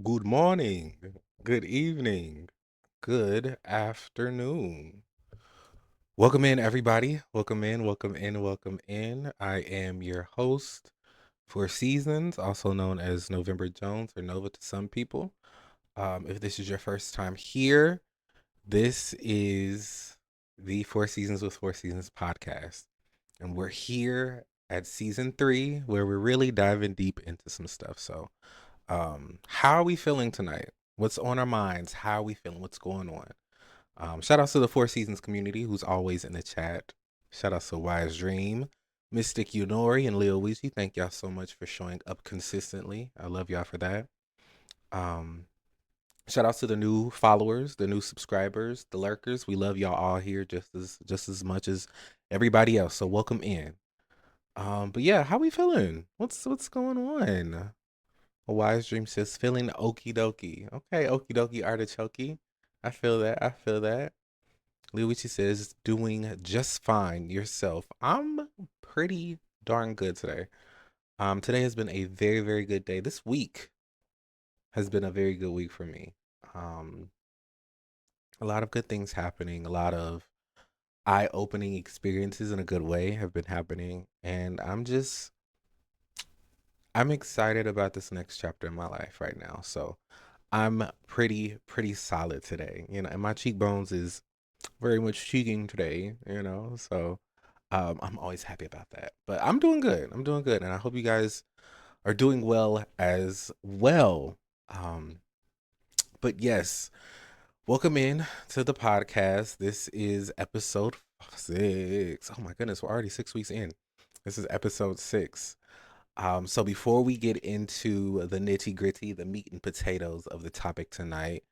Good morning, good evening, good afternoon. Welcome in, everybody. Welcome in, welcome in, welcome in. I am your host for Seasons, also known as November Jones or Nova to some people. If this is your first time here, this is the Four Seasons with Four Seasons podcast. And we're here at season 3 where we're really diving deep into some stuff. So, how are we feeling tonight? What's on our minds? How are we feeling? What's going on? Shout outs to the Four Seasons community who's always in the chat. Shout outs to Wise Dream, Mystic Yunori, and Leo Weezy. Thank y'all so much for showing up consistently. I love y'all for that. Um, Shout outs to the new followers, the new subscribers, the lurkers. We love y'all all here just as much as everybody else. So welcome in. But yeah, how we feeling? What's going on? A wise dream says feeling okie dokie. Okay, okie dokie artichoke. I feel that. I feel that. Luigi says doing just fine yourself. I'm pretty darn good today. Today has been a very, very good day. This week has been a very good week for me. Um, a lot of good things happening, a lot of eye-opening experiences in a good way have been happening, and I'm excited about this next chapter in my life right now. So I'm pretty solid today, and my cheekbones is very much cheeking today. So I'm always happy about that. But I'm doing good. I'm doing good, and I hope you guys are doing well as well. Um, but yes, welcome in to the podcast. This is episode 6. Oh my goodness, we're already 6 weeks in. This is episode 6. So before we get into the nitty gritty, the meat and potatoes of the topic tonight,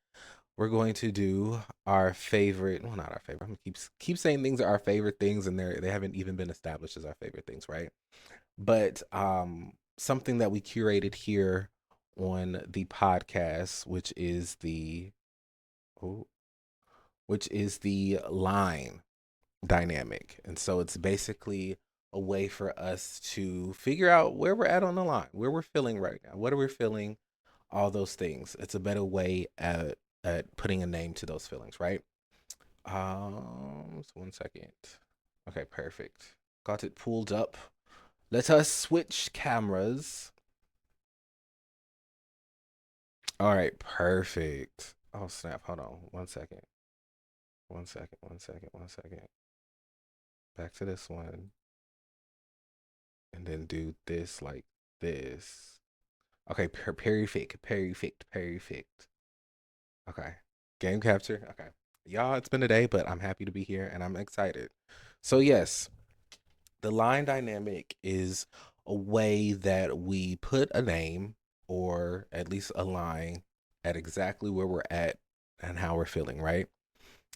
we're going to do our favorite. Well, not our favorite. I'm gonna keep saying things are our favorite things, and they haven't even been established as our favorite things, right? But something that we curated here on the podcast, oh, which is the line dynamic. And so it's basically a way for us to figure out where we're at on the line, where we're feeling right now, what are we feeling, all those things. It's a better way at putting a name to those feelings, right? So 1 second. Okay, perfect. Got it pulled up. Let us switch cameras. All right, perfect. Oh snap! Hold on, 1 second. 1 second. 1 second. 1 second. Back to this one, and then do this like this. Okay, perfect, perfect, perfect. Okay, game capture. Okay, y'all, it's been a day, but I'm happy to be here and I'm excited. So yes, the line dynamic is a way that we put a name or at least a line at exactly where we're at and how we're feeling, right?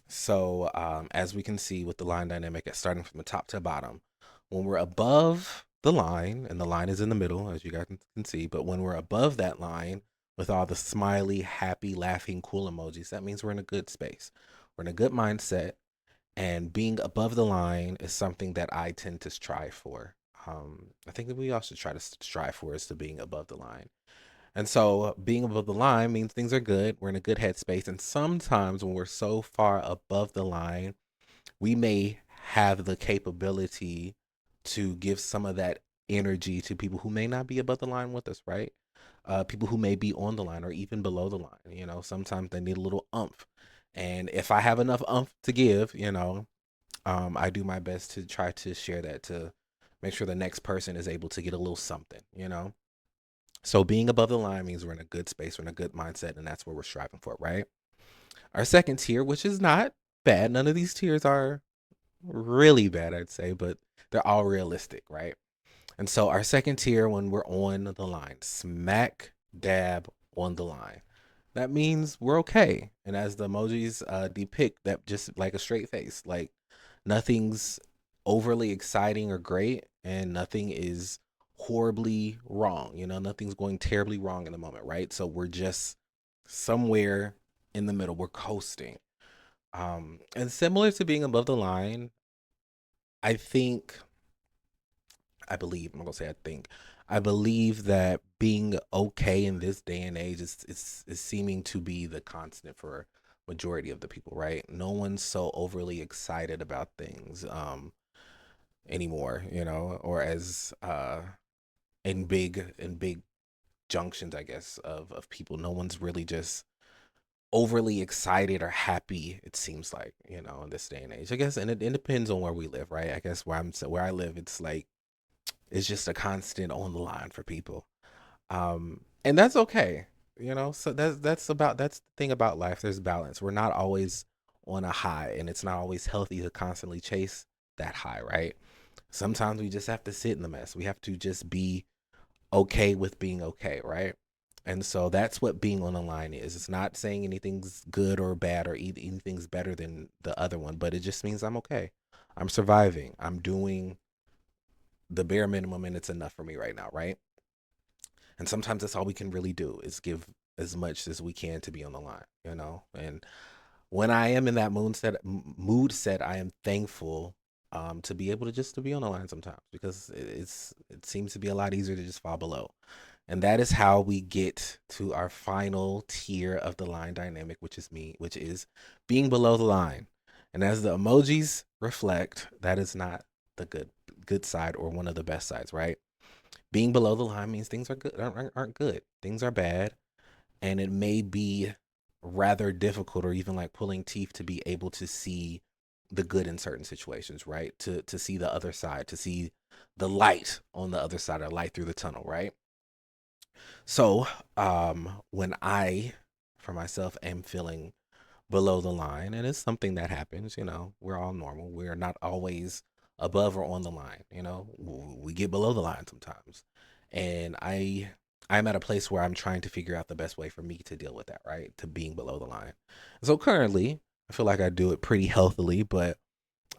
So, as we can see with the line dynamic, it's starting from the top to bottom. When we're above the line, and the line is in the middle, as you guys can see, but when we're above that line with all the smiley, happy, laughing, cool emojis, that means we're in a good space. We're in a good mindset, and being above the line is something that I tend to strive for. I think that we all should try to strive for is to being above the line. And so being above the line means things are good. We're in a good headspace. And sometimes when we're so far above the line, we may have the capability to give some of that energy to people who may not be above the line with us, right? People who may be on the line or even below the line. Sometimes they need a little umph. And if I have enough umph to give, I do my best to try to share that to make sure the next person is able to get a little something. So being above the line means we're in a good space, we're in a good mindset, and that's what we're striving for, right? Our second tier, which is not bad, none of these tiers are really bad, I'd say, but they're all realistic, right? And so our second tier, when we're on the line, smack dab on the line, that means we're okay. And as the emojis depict, that just like a straight face, like nothing's overly exciting or great, and nothing is horribly wrong. Nothing's going terribly wrong in the moment, right? So we're just somewhere in the middle. We're coasting. And similar to being above the line, I think I believe, I'm not gonna say I think, I believe that being okay in this day and age is seeming to be the constant for majority of the people, right? No one's so overly excited about things anymore, or as in big junctions, I guess, of people. No one's really just overly excited or happy, it seems like, in this day and age. I guess, and it depends on where we live, right? I guess where I live, it's like it's just a constant on the line for people. And that's okay. So that's the thing about life. There's balance. We're not always on a high, and it's not always healthy to constantly chase that high, right? Sometimes we just have to sit in the mess. We have to just be okay with being okay, right? And so that's what being on the line is. It's not saying anything's good or bad or anything's better than the other one, but it just means I'm okay. I'm surviving. I'm doing the bare minimum, and it's enough for me right now, right? And sometimes that's all we can really do is give as much as we can to be on the line. And when I am in that mood set, I am thankful to be able to just to be on the line sometimes, because it seems to be a lot easier to just fall below. And that is how we get to our final tier of the line dynamic, which is being below the line. And as the emojis reflect, that is not the good side, or one of the best sides, right? Being below the line means things are good aren't good. Things are bad, and it may be rather difficult, or even like pulling teeth, to be able to see the good in certain situations, right? To see the other side, to see the light on the other side, or light through the tunnel, right? So, when I, for myself, am feeling below the line, and it's something that happens, we're all normal. We're not always above or on the line, we get below the line sometimes. And I'm at a place where I'm trying to figure out the best way for me to deal with that, right? To being below the line. So currently, I feel like I do it pretty healthily, but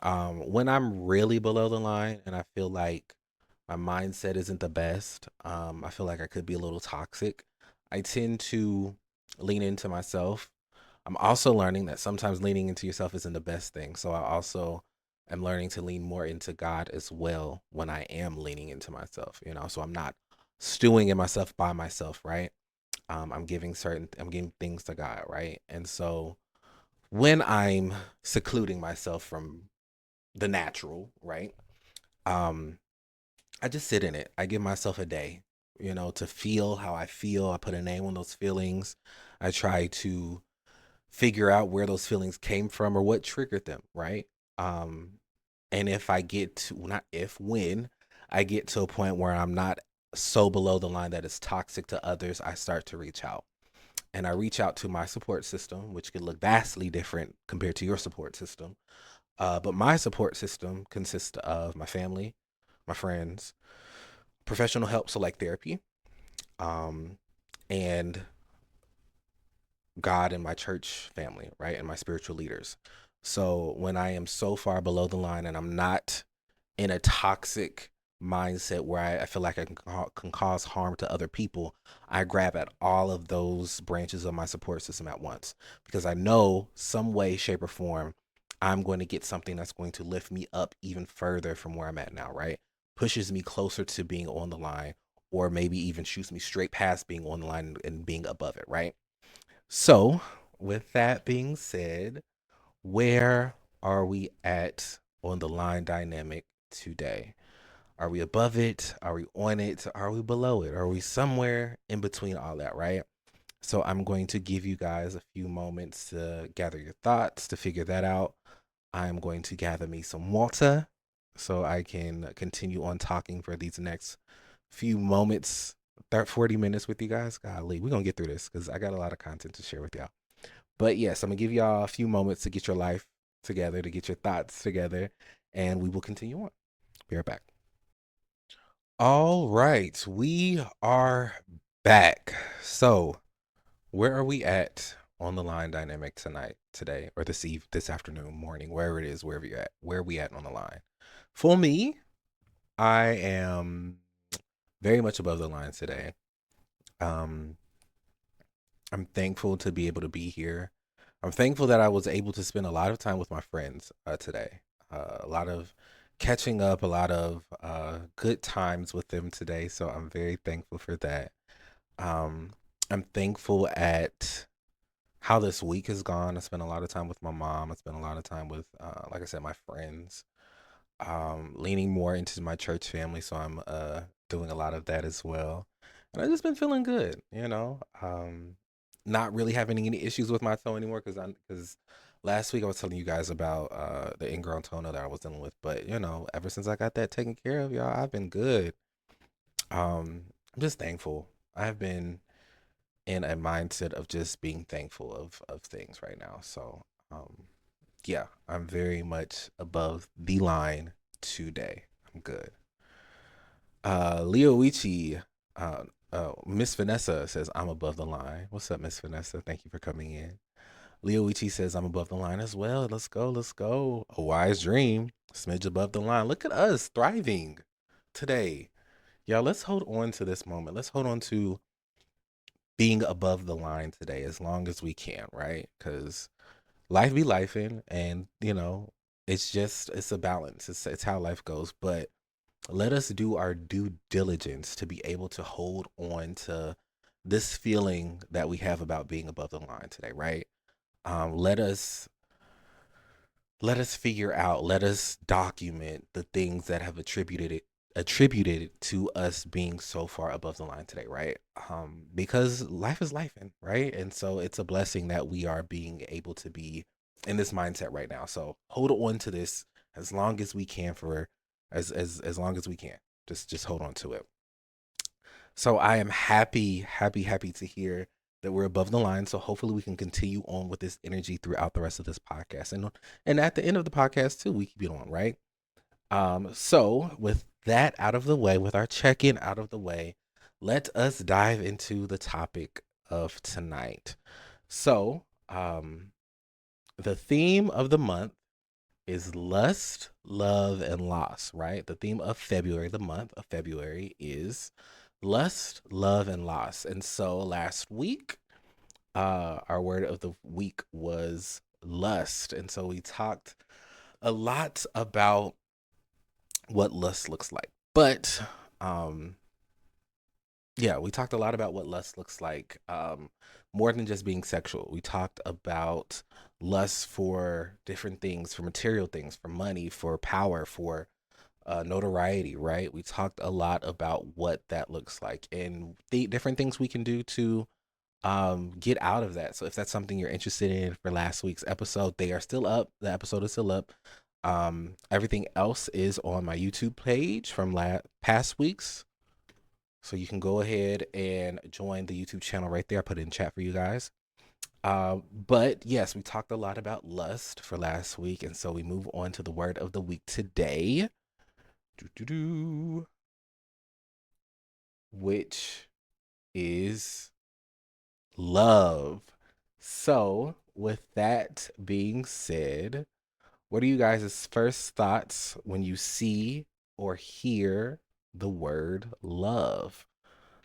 when I'm really below the line, and I feel like my mindset isn't the best, I feel like I could be a little toxic, I tend to lean into myself. I'm also learning that sometimes leaning into yourself isn't the best thing. So I also am learning to lean more into God as well when I am leaning into myself, So I'm not stewing in myself by myself, right? I'm giving things to God, right? And so when I'm secluding myself from the natural, right? Um, I just sit in it. I give myself a day, to feel how I feel. I put a name on those feelings. I try to figure out where those feelings came from, or what triggered them, right? Um, and if I get to, not if, when I get to a point where I'm not so below the line that it's toxic to others, I start to reach out. And I reach out to my support system, which could look vastly different compared to your support system. But my support system consists of my family, my friends, professional help, so like therapy, um, and God and my church family, right? And my spiritual leaders. So when I am so far below the line, and I'm not in a toxic mindset where I feel like I can cause harm to other people, I grab at all of those branches of my support system at once, because I know some way, shape, or form, I'm going to get something that's going to lift me up even further from where I'm at now, right? Pushes me closer to being on the line, or maybe even shoots me straight past being on the line and being above it, right? So, with that being said, where are we at on the line dynamic today? Are we above it? Are we on it? Are we below it? Are we somewhere in between all that, right? So, I'm going to give you guys a few moments to gather your thoughts, to figure that out. I'm going to gather me some water so I can continue on talking for these next few moments, 40 minutes with you guys. Golly, we're going to get through this because I got a lot of content to share with y'all. But yes, I'm gonna give y'all a few moments to get your life together, to get your thoughts together, and we will continue on. Be right back. All right, we are back. So, where are we at on the line dynamic today, or this afternoon, morning, wherever it is, wherever you're at, where are we at on the line? For me, I am very much above the line today. Um, I'm thankful to be able to be here. I'm thankful that I was able to spend a lot of time with my friends today. A lot of catching up a lot of good times with them today. So I'm very thankful for that. Um, I'm thankful at how this week has gone. I spent a lot of time with my mom. I spent a lot of time with, like I said, my friends. Leaning more into my church family, so I'm doing a lot of that as well. And I've just been feeling good, you know. Not really having any issues with my toe anymore because last week I was telling you guys about the ingrown toenail that I was dealing with, but you know, ever since I got that taken care of, y'all, I've been good. I'm just thankful. I've been in a mindset of just being thankful of things right now. So, yeah, I'm very much above the line today. I'm good. Leo Ichi, Miss Vanessa says I'm above the line. What's up, Miss Vanessa? Thank you for coming in. Leo Ichi says I'm above the line as well. Let's go, let's go. A wise dream, smidge above the line. Look at us thriving today. Y'all, let's hold on to this moment. Let's hold on to being above the line today as long as we can, right? Because life be lifing, and you know, it's a balance. It's how life goes. But let us do our due diligence to be able to hold on to this feeling that we have about being above the line today, right? Let us figure out, let us document the things that have attributed to us being so far above the line today, right? Because life is life, right? And so it's a blessing that we are being able to be in this mindset right now. So hold on to this as long as we can for as long as we can. Just hold on to it. So I am happy to hear that we're above the line. So hopefully we can continue on with this energy throughout the rest of this podcast. And at the end of the podcast too, we keep it on, right? So with that out of the way, with our check-in out of the way, let us dive into the topic of tonight. So, the theme of the month is lust, love, and loss, right? The theme of February, the month of February, is lust, love, and loss. And so last week, our word of the week was lust. And so we talked a lot about what lust looks like. But um yeah, we talked a lot about what lust looks like. More than just being sexual. We talked about lust for different things, for material things, for money, for power, for notoriety, right? We talked a lot about what that looks like and the different things we can do to get out of that. So if that's something you're interested in for last week's episode, they are still up. The episode is still up. Everything else is on my YouTube page from past weeks. So you can go ahead and join the YouTube channel right there. I put it in chat for you guys. But yes, we talked a lot about lust for last week, and so we move on to the word of the week today, which is love. So, with that being said, what are you guys' first thoughts when you see or hear the word love?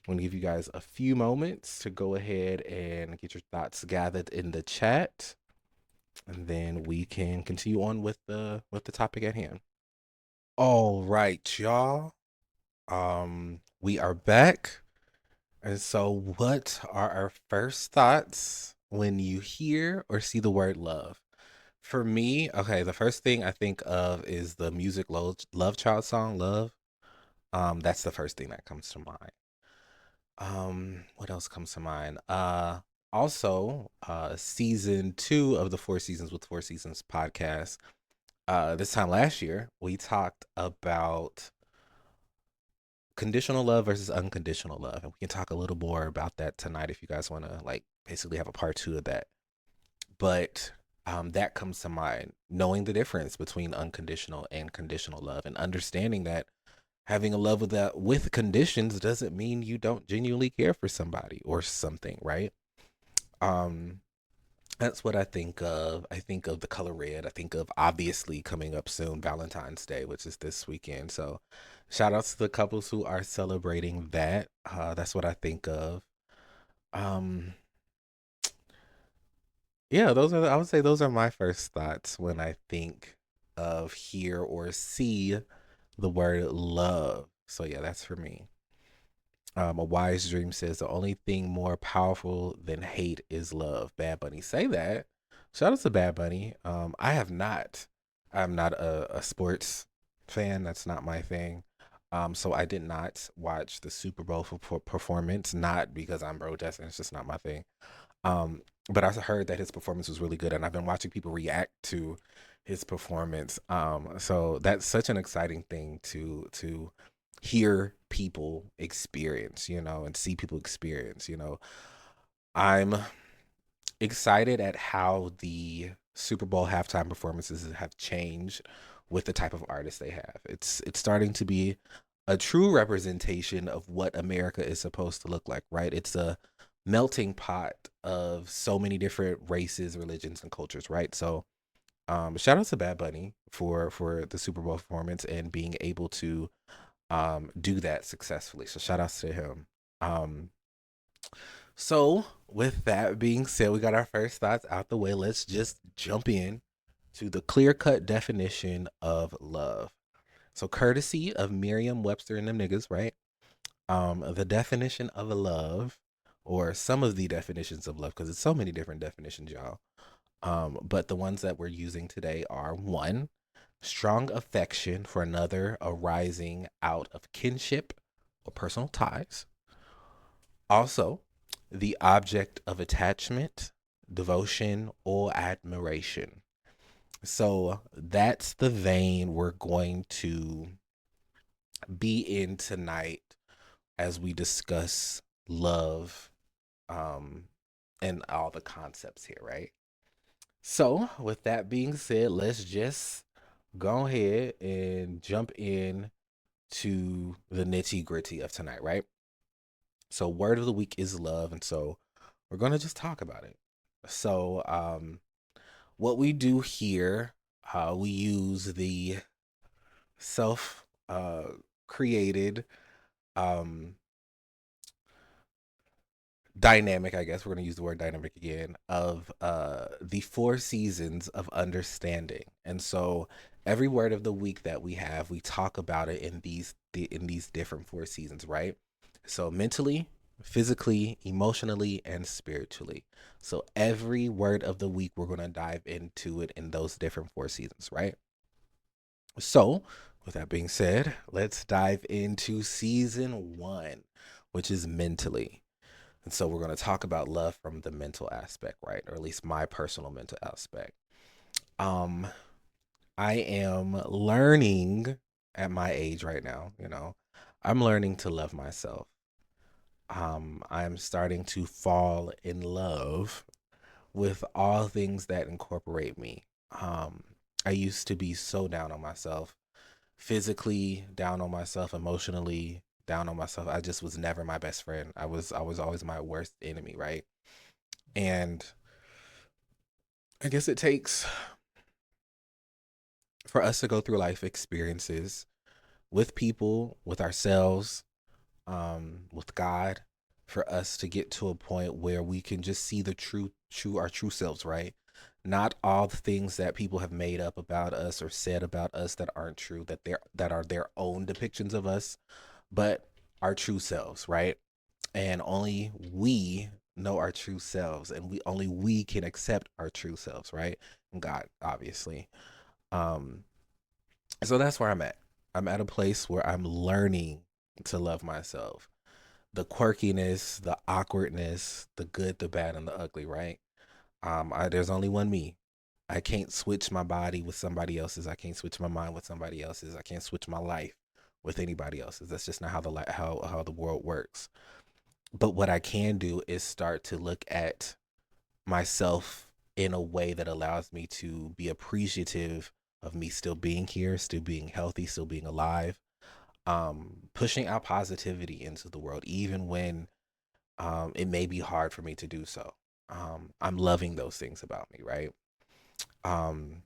I'm gonna give you guys a few moments to go ahead and get your thoughts gathered in the chat, and then we can continue on with the topic at hand. All right, y'all. We are back. And so what are our first thoughts when you hear or see the word love? For me, okay, the first thing I think of is the music Love Child song, Love. That's the first thing that comes to mind. What else comes to mind? Also, season 2 of the Four Seasons with Four Seasons podcast. This time last year, we talked about conditional love versus unconditional love, and we can talk a little more about that tonight if you guys want to like basically have a part 2 of that. But that comes to mind, knowing the difference between unconditional and conditional love, and understanding that having a love with conditions doesn't mean you don't genuinely care for somebody or something, right? Um, that's what I think of. I think of the color red. I think of obviously coming up soon, Valentine's Day, which is this weekend. So, shout out to the couples who are celebrating that. That's what I think of. Um, yeah, I would say those are my first thoughts when I think of hear or see the word love. So yeah, that's for me. A wise dream says the only thing more powerful than hate is love. Bad Bunny say that. Shout out to Bad Bunny. I have not. I'm not a sports fan. That's not my thing. So I did not watch the Super Bowl for performance. Not because I'm protesting. It's just not my thing. But I heard that his performance was really good, and I've been watching people react to his performance. So that's such an exciting thing to hear people experience, and see people experience. I'm excited at how the Super Bowl halftime performances have changed with the type of artists they have. It's starting to be a true representation of what America is supposed to look like, right? It's a melting pot of so many different races, religions, and cultures, right? So, shout out to Bad Bunny for the Super Bowl performance and being able to do that successfully. So, shout outs to him. Um, so, with that being said, we got our first thoughts out the way. Let's just jump in to the clear cut definition of love. So, courtesy of Merriam Webster and them niggas, right? The definition of a love, or some of the definitions of love, because it's so many different definitions, y'all. But the ones that we're using today are one, strong affection for another arising out of kinship or personal ties. Also, the object of attachment, devotion, or admiration. So that's the vein we're going to be in tonight as we discuss love and all the concepts here, right? So, with that being said, let's just go ahead and jump in to the nitty gritty of tonight, right? So, word of the week is love, and so we're gonna just talk about it. So, what we do here, we use the self created um dynamic, I guess we're going to use the word dynamic again, of the four seasons of understanding. And so every word of the week that we have, we talk about it in these different four seasons, right? So mentally, physically, emotionally, and spiritually. So every word of the week, we're going to dive into it in those different four seasons, right? So, with that being said, let's dive into season one, which is mentally. And so we're going to talk about love from the mental aspect, right? Or at least my personal mental aspect. Um, I am learning at my age right now, I'm learning to love myself. I'm starting to fall in love with all things that incorporate me. Um, I used to be so down on myself, physically down on myself, emotionally down on myself. I just was never my best friend. I was always my worst enemy, right? And I guess it takes for us to go through life experiences with people, with ourselves, with God, for us to get to a point where we can just see the our true selves, right? Not all the things that people have made up about us or said about us that aren't true, that are their own depictions of us, but our true selves, right? And only we know our true selves, and we can accept our true selves, right? And God, obviously. Um, so that's where I'm at. I'm at a place where I'm learning to love myself. The quirkiness, the awkwardness, the good, the bad, and the ugly, right? There's only one me. I can't switch my body with somebody else's. I can't switch my mind with somebody else's. I can't switch my life with anybody else's. That's just not how how the world works. But what I can do is start to look at myself in a way that allows me to be appreciative of me still being here, still being healthy, still being alive, pushing out positivity into the world, even when it may be hard for me to do so. I'm loving those things about me, right? Um,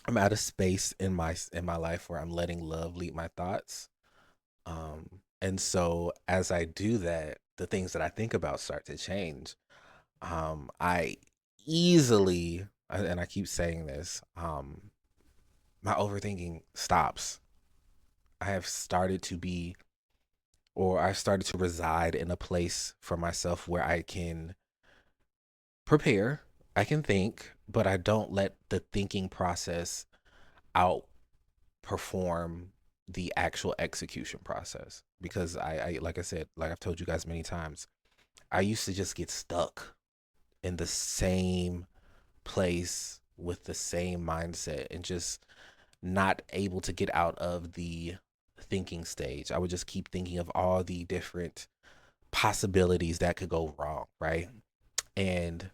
I'm at a space in my life where I'm letting love lead my thoughts. And so as I do that, the things that I think about start to change. I easily, and I keep saying this, my overthinking stops. I have started to be, or I've started to reside in a place for myself where I can prepare, I can think, but I don't let the thinking process outperform the actual execution process. Because like I said, like I've told you guys many times, I used to just get stuck in the same place with the same mindset and just not able to get out of the thinking stage. I would just keep thinking of all the different possibilities that could go wrong, right? And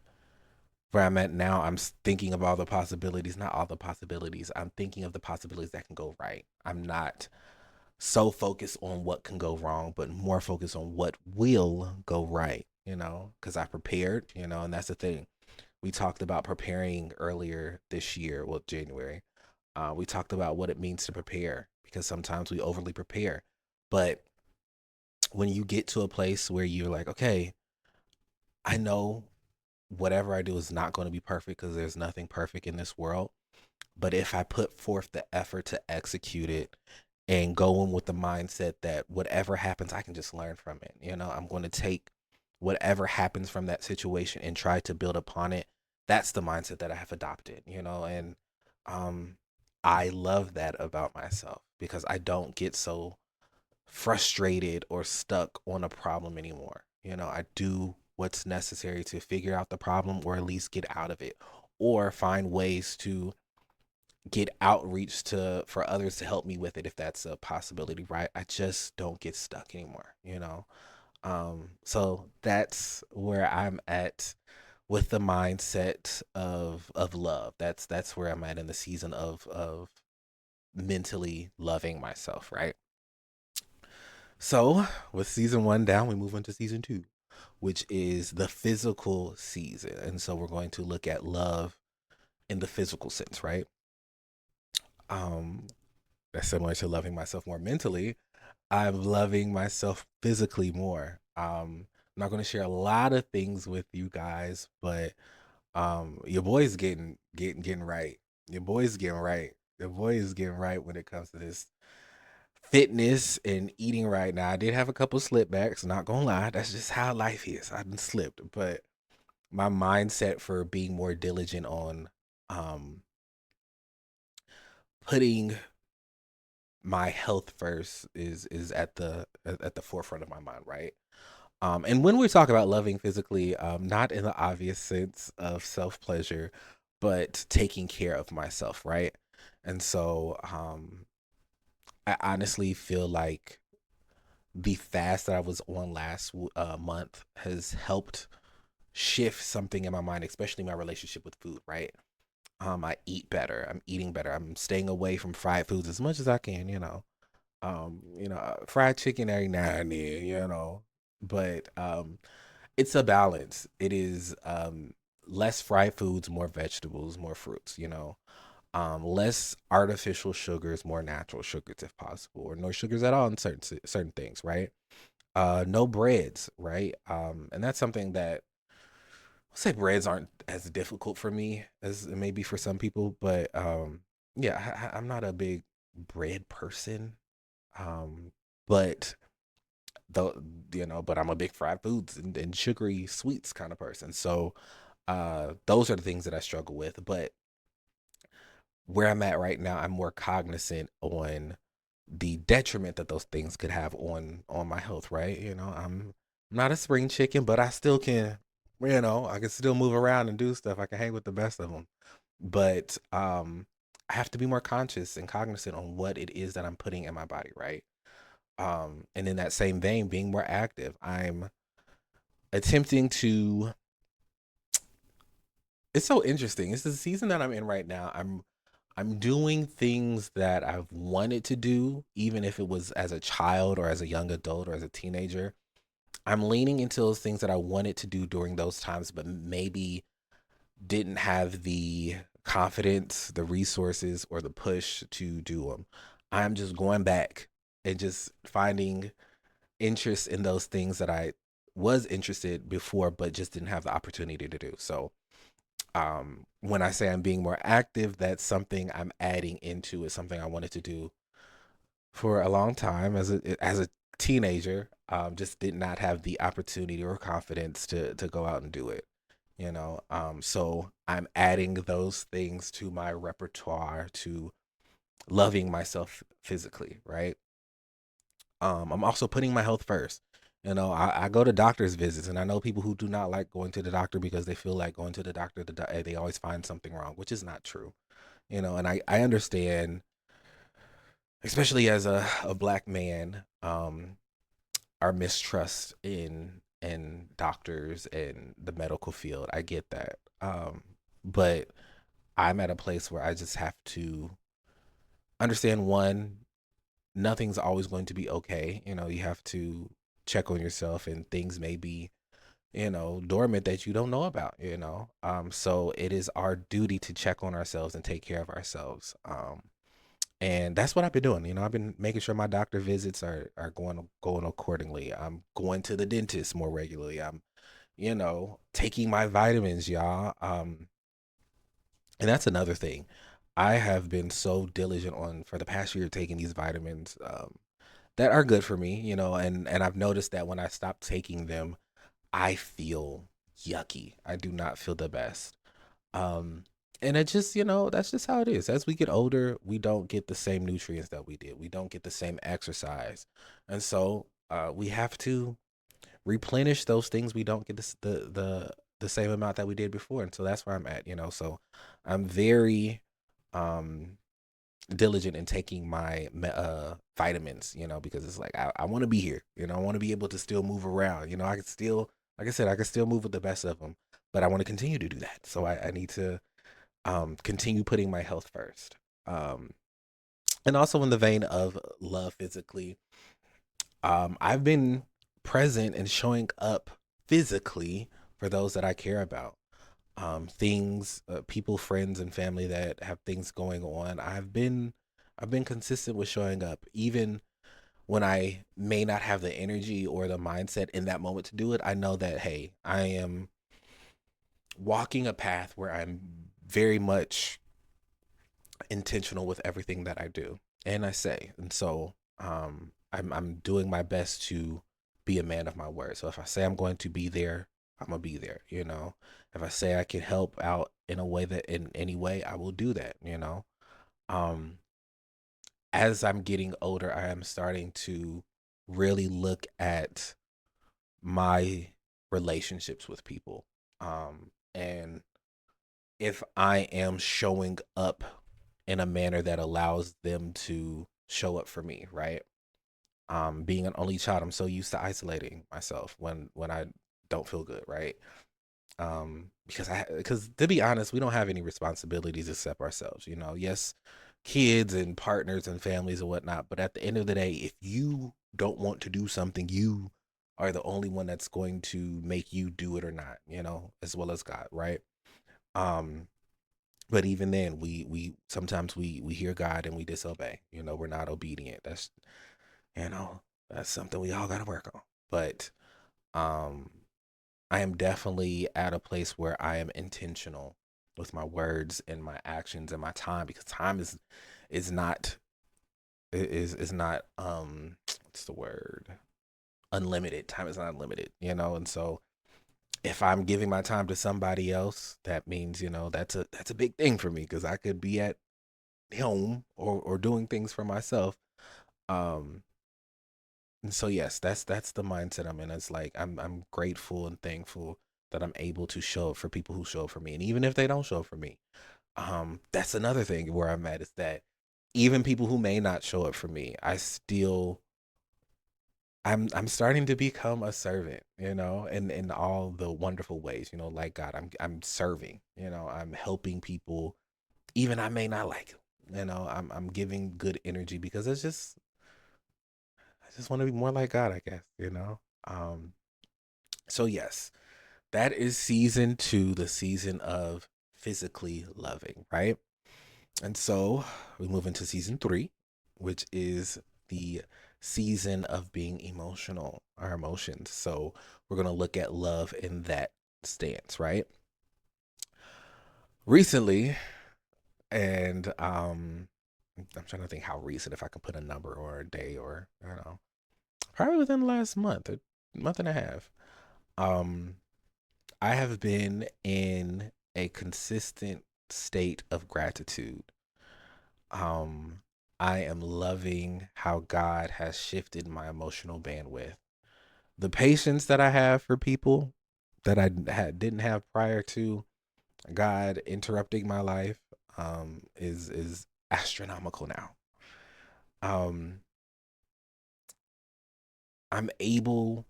where I'm at now, I'm thinking of all the possibilities, not all the possibilities. I'm thinking of the possibilities that can go right. I'm not so focused on what can go wrong, but more focused on what will go right, because I prepared, and that's the thing. We talked about preparing earlier this year, well, January. We talked about what it means to prepare because sometimes we overly prepare. But when you get to a place where you're like, okay, I know whatever I do is not going to be perfect because there's nothing perfect in this world. But if I put forth the effort to execute it and go in with the mindset that whatever happens, I can just learn from it. I'm going to take whatever happens from that situation and try to build upon it. That's the mindset that I have adopted, and um, I love that about myself because I don't get so frustrated or stuck on a problem anymore. I do what's necessary to figure out the problem or at least get out of it or find ways to get outreach to for others to help me with it if that's a possibility, right? I just don't get stuck anymore. So that's where I'm at with the mindset of love. That's where I'm at in the season of mentally loving myself, right? So with season one down, we move into season two, which is the physical season. And so we're going to look at love in the physical sense, right? Um, that's similar to loving myself more mentally. I'm loving myself physically more. I'm not going to share a lot of things with you guys, but your boy's getting right. Your boy's getting right. The boy is getting right when it comes to this fitness and eating right. Now I did have a couple slipbacks, not gonna lie. That's just how life is. I didn't slipped, but my mindset for being more diligent on um putting my health first is at the forefront of my mind, right? And when we talk about loving physically, not in the obvious sense of self pleasure, but taking care of myself, right? And so, I honestly feel like the fast that I was on last month has helped shift something in my mind, especially my relationship with food, right? I eat better. I'm eating better. I'm staying away from fried foods as much as I can. Fried chicken every now and then, but it's a balance. It is less fried foods, more vegetables, more fruits. Less artificial sugars, more natural sugars if possible, or no sugars at all in certain things, right? No breads, right? And that's something that I'll say breads aren't as difficult for me as it may be for some people, but yeah, I'm not a big bread person. But though but I'm a big fried foods and sugary sweets kind of person. So those are the things that I struggle with. But where I'm at right now, I'm more cognizant on the detriment that those things could have on my health, right? I'm not a spring chicken, but I still can, I can still move around and do stuff. I can hang with the best of them. But I have to be more conscious and cognizant on what it is that I'm putting in my body, right? And in that same vein, being more active. I'm attempting to It's so interesting. It's the season that I'm in right now. I'm doing things that I've wanted to do, even if it was as a child or as a young adult or as a teenager. I'm leaning into those things that I wanted to do during those times, but maybe didn't have the confidence, the resources, or the push to do them. I'm just going back and just finding interest in those things that I was interested before, but just didn't have the opportunity to do. So When I say I'm being more active, that's something I'm adding into. It's something I wanted to do for a long time as a teenager. Just did not have the opportunity or confidence to go out and do it. So I'm adding those things to my repertoire to loving myself physically, right? I'm also putting my health first. I go to doctor's visits, and I know people who do not like going to the doctor because they feel like going to the doctor, they always find something wrong, which is not true. And I understand, especially as a black man, our mistrust in doctors and the medical field. I get that. But I'm at a place where I just have to understand, one, nothing's always going to be okay. You have to check on yourself, and things may be, dormant that you don't know about. So it is our duty to check on ourselves and take care of ourselves. And that's what I've been doing. I've been making sure my doctor visits are going accordingly. I'm going to the dentist more regularly. I'm, taking my vitamins, y'all. And that's another thing. I have been so diligent on for the past year taking these vitamins that are good for me, and I've noticed that when I stop taking them, I feel yucky. I do not feel the best. Um, and it just, that's just how it is. As we get older, we don't get the same nutrients that we did. We don't get the same exercise. And so we have to replenish those things. We don't get the same amount that we did before. And so that's where I'm at. So I'm very um diligent in taking my vitamins, because it's like I want to be here. I want to be able to still move around. I can still, like I said, I can still move with the best of them, but I want to continue to do that. So I need to continue putting my health first. Um, and also in the vein of love physically, I've been present and showing up physically for those that I care about. Things, people, friends, and family that have things going on. I've been consistent with showing up, even when I may not have the energy or the mindset in that moment to do it. I know that, hey, I am walking a path where I'm very much intentional with everything that I do and I say. And so I'm doing my best to be a man of my word. So if I say I'm going to be there, I'm gonna be there. If I say I can help out in a way that in any way, I will do that. Um as I'm getting older, I am starting to really look at my relationships with people. And if I am showing up in a manner that allows them to show up for me, right? Being an only child, I'm so used to isolating myself when I don't feel good, right? Because to be honest, we don't have any responsibilities except ourselves. Yes, kids and partners and families and whatnot, but at the end of the day, if you don't want to do something, you are the only one that's going to make you do it or not. As well as God, right? Um, but even then, we sometimes we hear God and we disobey. We're not obedient. You know that's something we all got to work on. But um, I am definitely at a place where I am intentional with my words and my actions and my time, because time is not is not what's the word, unlimited. Time is not unlimited. And so if I'm giving my time to somebody else, that means that's a big thing for me, because I could be at home or doing things for myself. Um, and so yes, that's the mindset I'm in. It's like I'm grateful and thankful that I'm able to show up for people who show up for me, and even if they don't show up for me, that's another thing where I'm at, is that even people who may not show up for me, I'm starting to become a servant, in all the wonderful ways, like God, I'm serving, I'm helping people, even I may not like them, I'm giving good energy, because I just want to be more like God, I guess. Um, so yes, that is season two, the season of physically loving, right? And so we move into season three, which is the season of being emotional, our emotions. So we're going to look at love in that stance, right? recently, and I'm trying to think how recent, if I can put a number or a day or I don't know, probably within the last month, a month and a half. Um, I have been in a consistent state of gratitude. Um, I am loving how God has shifted my emotional bandwidth. The patience that I have for people that didn't have prior to God interrupting my life is astronomical now. Um, I'm able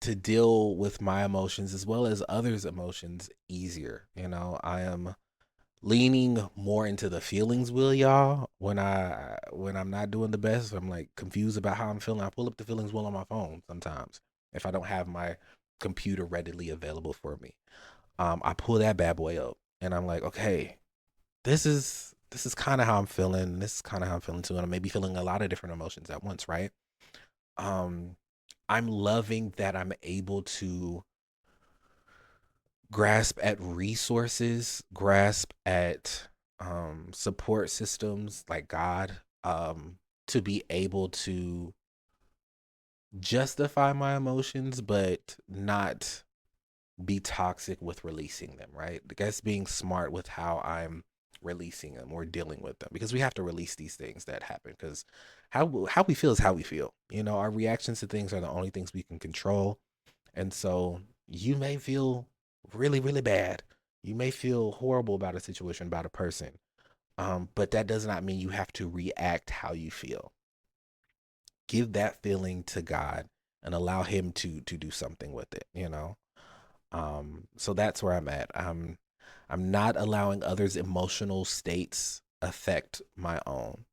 to deal with my emotions as well as others' emotions easier. I am leaning more into the feelings wheel, y'all. When I'm not doing the best, I'm like confused about how I'm feeling. I pull up the feelings wheel on my phone sometimes if I don't have my computer readily available for me. I pull that bad boy up and I'm like, okay, this is kind of how I'm feeling. This is kind of how I'm feeling too, and I may be feeling a lot of different emotions at once, right? Um, I'm loving that I'm able to grasp at resources, grasp at support systems like God, to be able to justify my emotions, but not be toxic with releasing them, right? I guess being smart with how I'm releasing them or dealing with them, because we have to release these things that happen, because how we feel is how we feel. Our reactions to things are the only things we can control. And so you may feel really, really bad. You may feel horrible about a situation, about a person. But that does not mean you have to react how you feel. Give that feeling to God and allow him to do something with it. So that's where I'm at. I'm not allowing others' emotional states affect my own.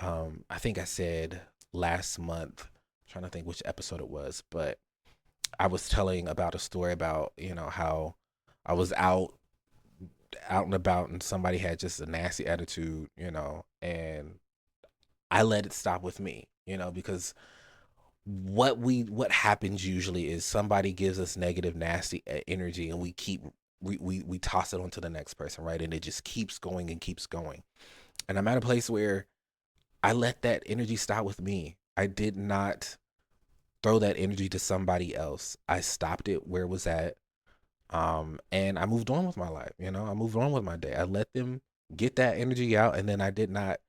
I think I said last month, I'm trying to think which episode it was, but I was telling about a story about, how I was out and about and somebody had just a nasty attitude, and I let it stop with me, because what happens usually is somebody gives us negative nasty energy, and we toss it onto the next person, right? And it just keeps going and keeps going. And I'm at a place where I let that energy stop with me. I did not throw that energy to somebody else. I stopped it where it was at. And I moved on with my life. I moved on with my day. I let them get that energy out, and then I did not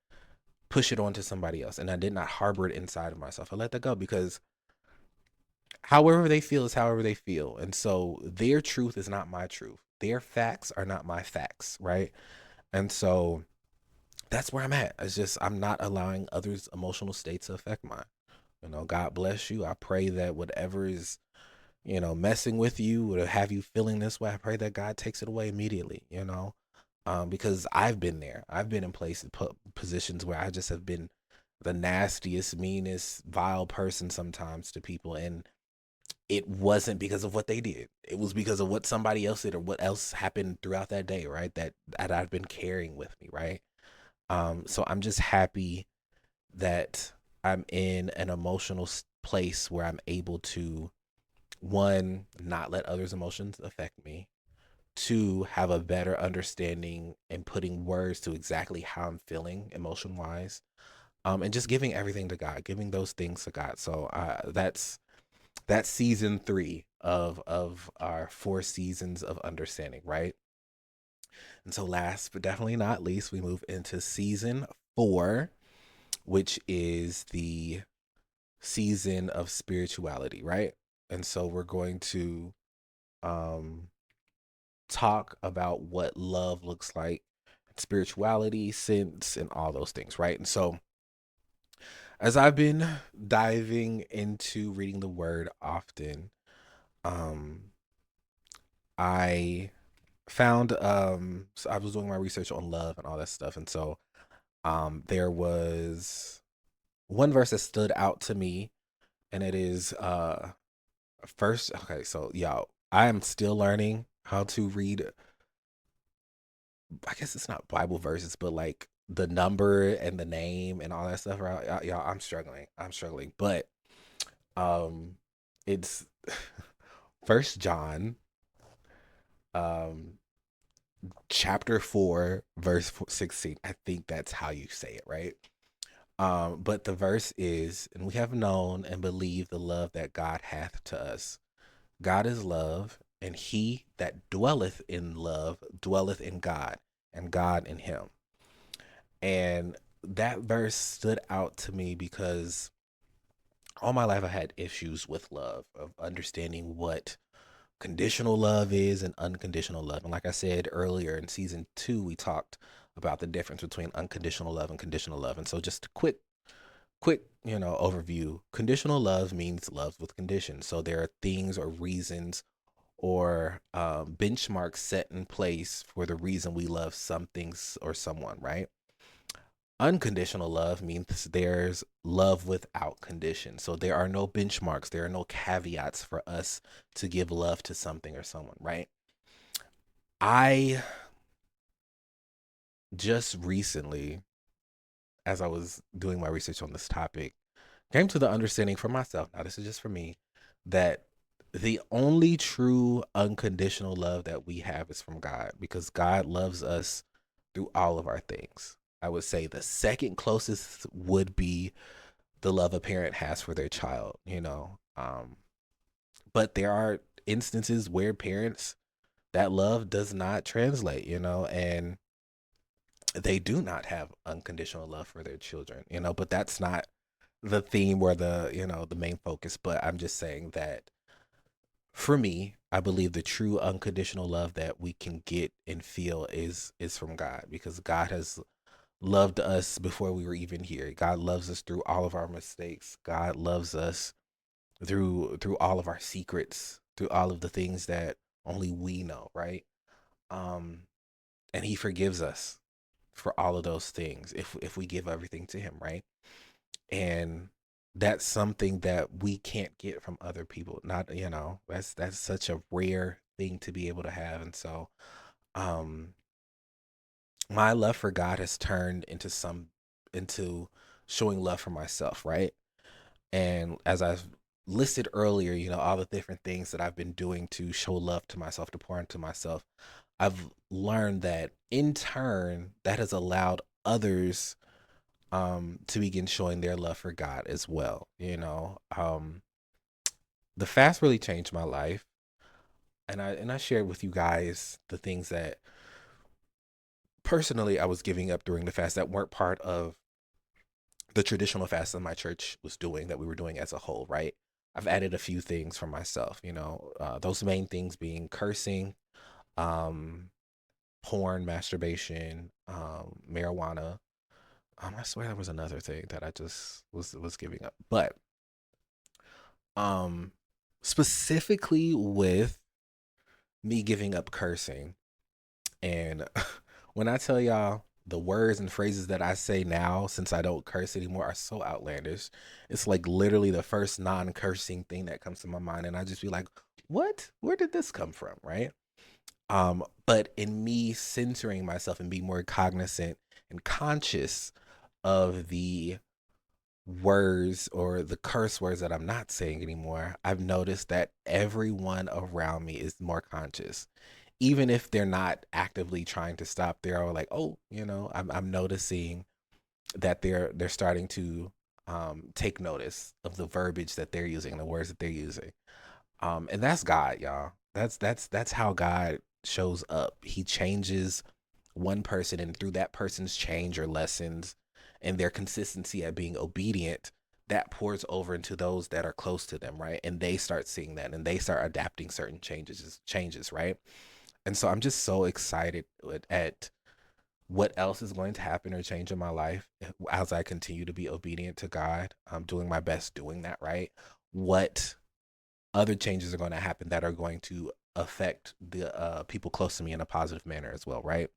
push it onto somebody else, and I did not harbor it inside of myself. I let that go, because however they feel is however they feel. And so their truth is not my truth. Their facts are not my facts, right? And so that's where I'm at. It's just I'm not allowing others' emotional states to affect mine. God bless you. I pray that whatever is, messing with you or have you feeling this way, I pray that God takes it away immediately. Because I've been there. I've been in places, positions where I just have been the nastiest, meanest, vile person sometimes to people, and it wasn't because of what they did. It was because of what somebody else did or what else happened throughout that day, right? That I've been carrying with me, right? So I'm just happy that I'm in an emotional place where I'm able to, one, not let others' emotions affect me. Two, have a better understanding and putting words to exactly how I'm feeling emotion wise. And just giving everything to God, giving those things to God. So that's season three of our 4 seasons of understanding, right? And so last but definitely not least, we move into season four, which is the season of spirituality, right? And so we're going to um talk about what love looks like, spirituality, sense, and all those things, right? And so as I've been diving into reading the word often, um I found so I was doing my research on love and all that stuff, and so there was one verse that stood out to me, and it is first, okay, so y'all, I am still learning how to read, I guess it's not Bible verses, but like the number and the name and all that stuff, right? Y'all, I'm struggling, but um it's First John, um chapter 4, verse 16. I think that's how you say it, right? But the verse is, and we have known and believed the love that God hath to us. God is love, and he that dwelleth in love dwelleth in God, and God in him. And that verse stood out to me because all my life I had issues with love, of understanding what conditional love is and unconditional love. And like I said earlier in season 2, we talked about the difference between unconditional love and conditional love. And so just a quick, overview. Conditional love means love with conditions. So there are things or reasons or benchmarks set in place for the reason we love some things or someone, right? Unconditional love means there's love without condition. So there are no benchmarks, there are no caveats for us to give love to something or someone, right? I just recently, as I was doing my research on this topic, came to the understanding for myself, now this is just for me, that the only true unconditional love that we have is from God, because God loves us through all of our things. I would say the second closest would be the love a parent has for their child. But there are instances where parents, that love does not translate, and they do not have unconditional love for their children, but that's not the theme or the main focus. But I'm just saying that for me, I believe the true unconditional love that we can get and feel is from God, because God has loved us before we were even here. God loves us through all of our mistakes. God loves us through all of our secrets, through all of the things that only we know, right? Um and he forgives us for all of those things if we give everything to him, right? And that's something that we can't get from other people. Not, that's such a rare thing to be able to have. And so um my love for God has turned into showing love for myself, right? And as I've listed earlier, all the different things that I've been doing to show love to myself, to pour into myself, I've learned that in turn, that has allowed others to begin showing their love for God as well. The fast really changed my life. And I shared with you guys the things that personally I was giving up during the fast that weren't part of the traditional fast that my church was doing, that we were doing as a whole, right? I've added a few things for myself, those main things being cursing, um, porn, masturbation, marijuana. I swear there was another thing that I just was giving up, but um, specifically with me giving up cursing, and when I tell y'all the words and phrases that I say now, since I don't curse anymore, are so outlandish. It's like literally the first non-cursing thing that comes to my mind, and I just be like, "What? Where did this come from?" Right? But in me centering myself and being more cognizant and conscious of the words or the curse words that I'm not saying anymore, I've noticed that everyone around me is more conscious. Even if they're not actively trying to stop, they're all like, "Oh, I'm noticing that they're starting to take notice of the verbiage that they're using, the words that they're using." And that's God, y'all. That's how God shows up. He changes one person, and through that person's change or lessons and their consistency at being obedient, that pours over into those that are close to them, right? And they start seeing that, and they start adapting certain changes, right? And so I'm just so excited at what else is going to happen or change in my life as I continue to be obedient to God. I'm doing my best doing that, right? What other changes are going to happen that are going to affect the people close to me in a positive manner as well, right?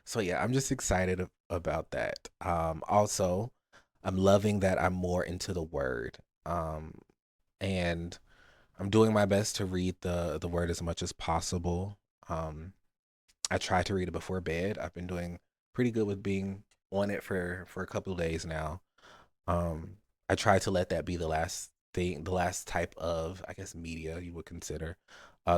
So yeah, I'm just excited about that. Also, I'm loving that I'm more into the word, and I'm doing my best to read the word as much as possible. Um, I try to read it before bed. I've been doing pretty good with being on it for a couple of days now. Um, I try to let that be the last thing, the last type of, I guess, media you would consider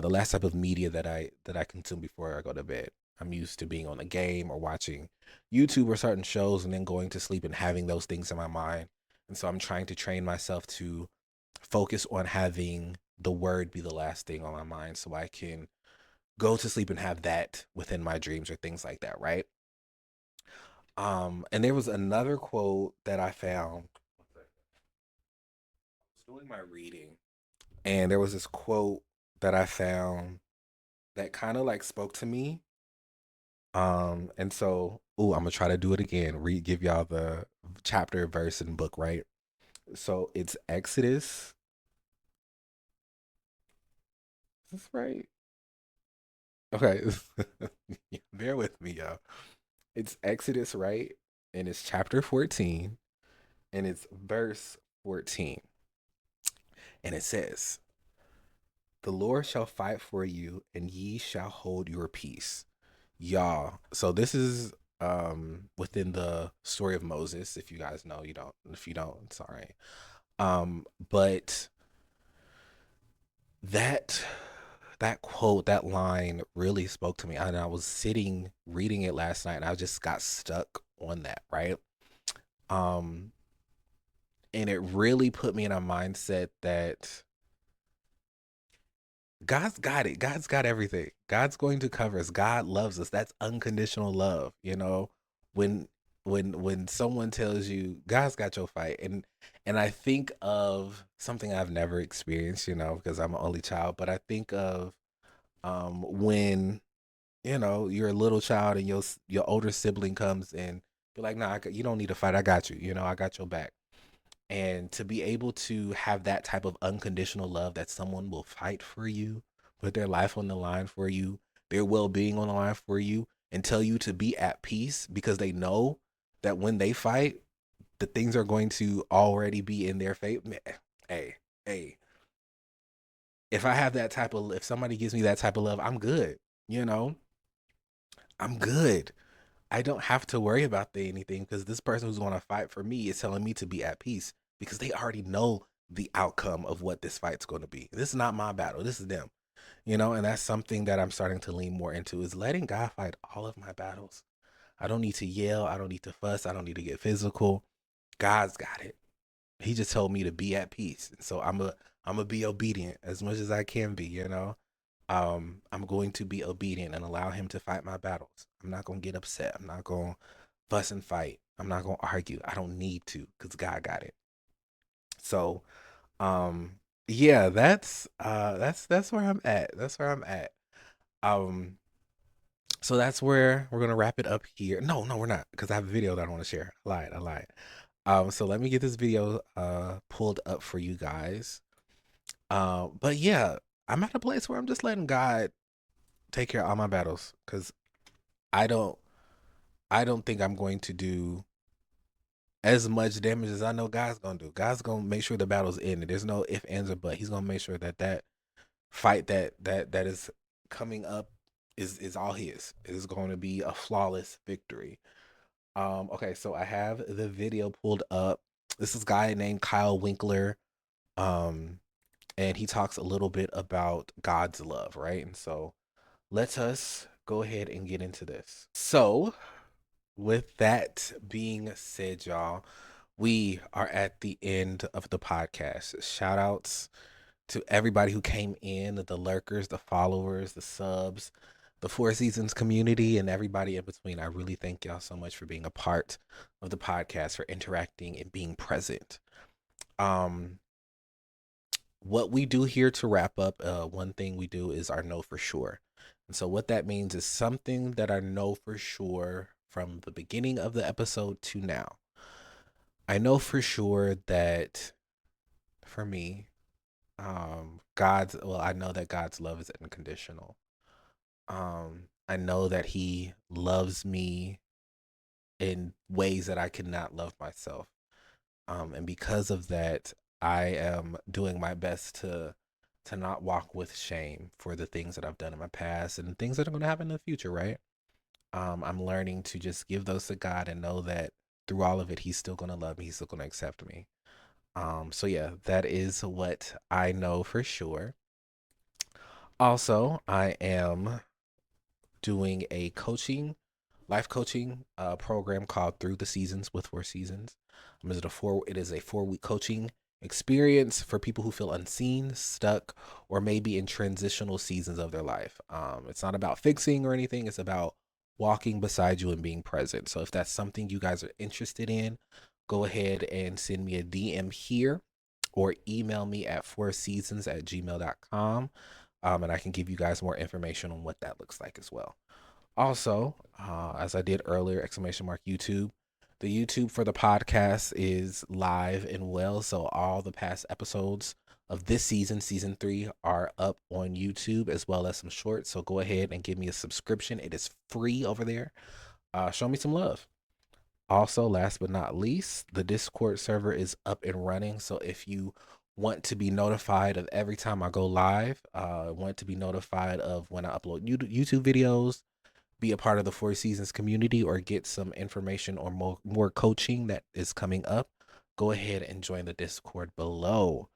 The last type of media that I consume before I go to bed. I'm used to being on a game or watching YouTube or certain shows and then going to sleep and having those things in my mind. And so I'm trying to train myself to focus on having the word be the last thing on my mind so I can go to sleep and have that within my dreams or things like that, right? And there was another quote that I found. I was doing my reading, and there was this quote that I found that kind of like spoke to me. And so, I'm gonna try to do it again. Give y'all the chapter, verse, and book, right? So it's Exodus. Is this right? Okay, bear with me, y'all. It's Exodus, right? And it's chapter 14, and it's verse 14, and it says, "The Lord shall fight for you, and ye shall hold your peace." Y'all, so this is within the story of Moses. If you guys know, you don't. If you don't, sorry. But that that quote, that line really spoke to me. And I was sitting reading it last night and I just got stuck on that, right? Um, and it really put me in a mindset that God's got it. God's got everything. God's going to cover us. God loves us. That's unconditional love, you know. When when someone tells you God's got your fight, and I think of something I've never experienced, because I'm an only child, but I think of when you're a little child and your older sibling comes and be like, "Nah, you don't need to fight. I got you. I got your back." And to be able to have that type of unconditional love that someone will fight for you, put their life on the line for you, their well-being on the line for you, and tell you to be at peace because they know that when they fight, the things are going to already be in their favor. Hey, hey, if somebody gives me that type of love, I'm good. You know, I'm good. I don't have to worry about anything because this person who's going to fight for me is telling me to be at peace because they already know the outcome of what this fight's going to be. This is not my battle. This is them. And that's something that I'm starting to lean more into is letting God fight all of my battles. I don't need to yell. I don't need to fuss. I don't need to get physical. God's got it. He just told me to be at peace. So I'm a be obedient as much as I can be. I'm going to be obedient and allow him to fight my battles. I'm not going to get upset. I'm not going to fuss and fight. I'm not going to argue. I don't need to cuz God got it. So, yeah, that's where I'm at. That's where I'm at. Um so that's where we're going to wrap it up here. No, no, we're not cuz I have a video that I want to share. I lied. I lied. So let me get this video pulled up for you guys. But yeah, I'm at a place where I'm just letting God take care of all my battles because I don't I don't think I'm going to do as much damage as I know God's gonna do. God's gonna make sure the battle's in. There's no if, ands, or but. He's gonna make sure that fight that is coming up is all his. It is going to be a flawless victory. Okay, so I have the video pulled up. This is a guy named Kyle Winkler. Um, and he talks a little bit about God's love, right? And so let us go ahead and get into this. So, with that being said, y'all, we are at the end of the podcast. Shout outs to everybody who came in, the lurkers, the followers, the subs, the Four Seasons community, and everybody in between. I really thank y'all so much for being a part of the podcast, for interacting and being present. Um, what we do here to wrap up, one thing we do is our know for sure. And so what that means is something that I know for sure from the beginning of the episode to now. I know for sure that for me, I know that God's love is unconditional. I know that he loves me in ways that I cannot love myself. And because of that, I am doing my best to not walk with shame for the things that I've done in my past and things that are going to happen in the future, right? I'm learning to just give those to God and know that through all of it, He's still going to love me. He's still going to accept me. So yeah, that is what I know for sure. Also, I am doing a life coaching program called Through the Seasons with Four Seasons. It is a 4 week coaching experience for people who feel unseen, stuck, or maybe in transitional seasons of their life. It's not about fixing or anything. It's about walking beside you and being present. So if that's something you guys are interested in, go ahead and send me a DM here or email me at fourseasons@gmail.com. And I can give you guys more information on what that looks like as well. Also, as I did earlier, exclamation mark YouTube. The YouTube for the podcast is live and well. So all the past episodes of this season, season 3, are up on YouTube as well as some shorts. So go ahead and give me a subscription. It is free over there. Show me some love. Also, last but not least, the Discord server is up and running. So if you want to be notified of every time I go live, want to be notified of when I upload YouTube videos, be a part of the Four Seasons community, or get some information or more coaching that is coming up, go ahead and join the Discord below.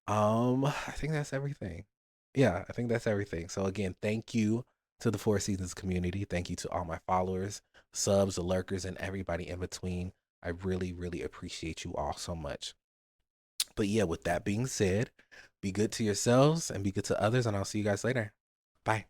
I think that's everything. Yeah, I think that's everything. So again, thank you to the Four Seasons community. Thank you to all my followers, subs, the lurkers, and everybody in between. I really, really appreciate you all so much. But yeah, with that being said, be good to yourselves and be good to others, and I'll see you guys later. Bye.